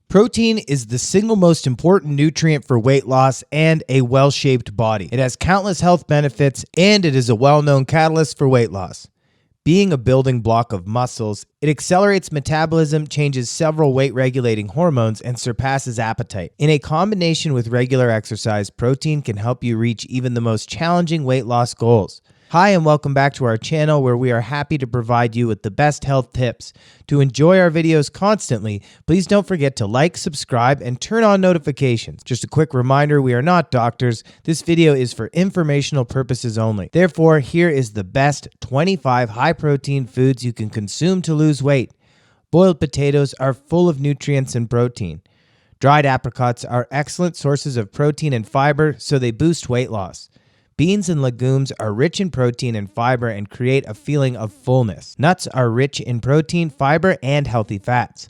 Protein is the single most important nutrient for weight loss and a well-shaped body. It has countless health benefits, and it is a well-known catalyst for weight loss. Being a building block of muscles, it accelerates metabolism, changes several weight-regulating hormones, and surpasses appetite. In a combination with regular exercise, protein can help you reach even the most challenging weight loss goals. Hi, and welcome back to our channel where we are happy to provide you with the best health tips. To enjoy our videos constantly, please don't forget to like, subscribe, and turn on notifications. Just a quick reminder, we are not doctors. This video is for informational purposes only. Therefore, here is the best 25 high-protein foods you can consume to lose weight. Boiled potatoes are full of nutrients and protein. Dried apricots are excellent sources of protein and fiber, so they boost weight loss. Beans and legumes are rich in protein and fiber and create a feeling of fullness. Nuts are rich in protein, fiber, and healthy fats.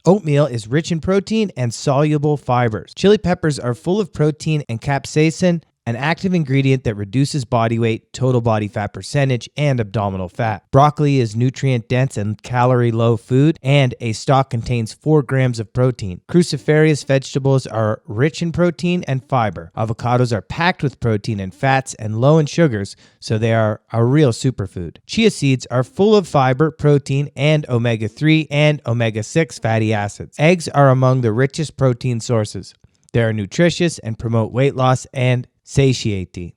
Oatmeal is rich in protein and soluble fibers. Chili peppers are full of protein and capsaicin, an active ingredient that reduces body weight, total body fat percentage, and abdominal fat. Broccoli is nutrient-dense and calorie-low food, and a stalk contains 4 grams of protein. Cruciferous vegetables are rich in protein and fiber. Avocados are packed with protein and fats and low in sugars, so they are a real superfood. Chia seeds are full of fiber, protein, and omega-3 and omega-6 fatty acids. Eggs are among the richest protein sources. They are nutritious and promote weight loss and satiety.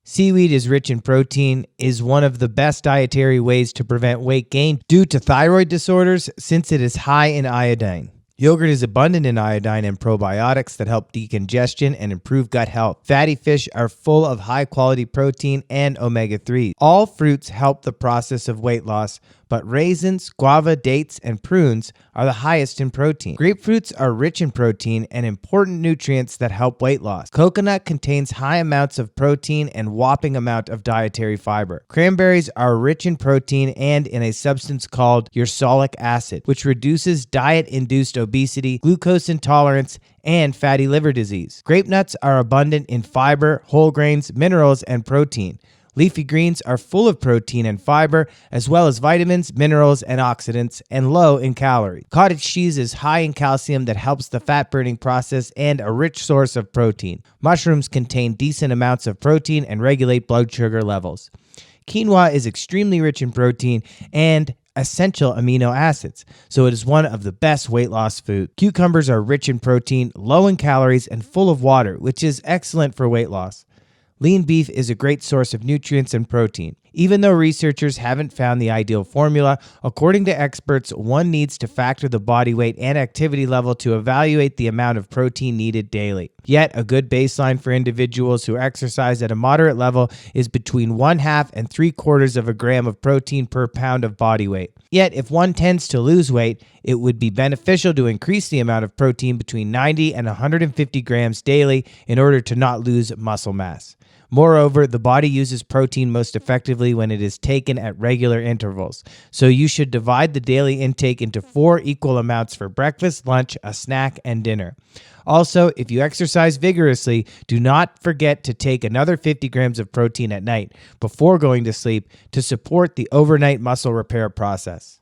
Seaweed is rich in protein, is one of the best dietary ways to prevent weight gain due to thyroid disorders since it is high in iodine. Yogurt is abundant in iodine and probiotics that help decongestion and improve gut health. Fatty fish are full of high-quality protein and omega-3. All fruits help the process of weight loss, but raisins, guava, dates, and prunes are the highest in protein. Grapefruits are rich in protein and important nutrients that help weight loss. Coconut contains high amounts of protein and whopping amount of dietary fiber. Cranberries are rich in protein and in a substance called ursolic acid, which reduces diet-induced obesity, glucose intolerance, and fatty liver disease. Grape nuts are abundant in fiber, whole grains, minerals, and protein. Leafy greens are full of protein and fiber, as well as vitamins, minerals, and oxidants, and low in calories. Cottage cheese is high in calcium that helps the fat-burning process and a rich source of protein. Mushrooms contain decent amounts of protein and regulate blood sugar levels. Quinoa is extremely rich in protein and essential amino acids, so it is one of the best weight loss foods. Cucumbers are rich in protein, low in calories, and full of water, which is excellent for weight loss. Lean beef is a great source of nutrients and protein. Even though researchers haven't found the ideal formula, according to experts, one needs to factor the body weight and activity level to evaluate the amount of protein needed daily. Yet, a good baseline for individuals who exercise at a moderate level is between 1/2 and 3/4 of a gram of protein per pound of body weight. Yet, if one tends to lose weight, it would be beneficial to increase the amount of protein between 90 and 150 grams daily in order to not lose muscle mass. Moreover, the body uses protein most effectively when it is taken at regular intervals, so you should divide the daily intake into 4 equal amounts for breakfast, lunch, a snack, and dinner. Also, if you exercise vigorously, do not forget to take another 50 grams of protein at night before going to sleep to support the overnight muscle repair process.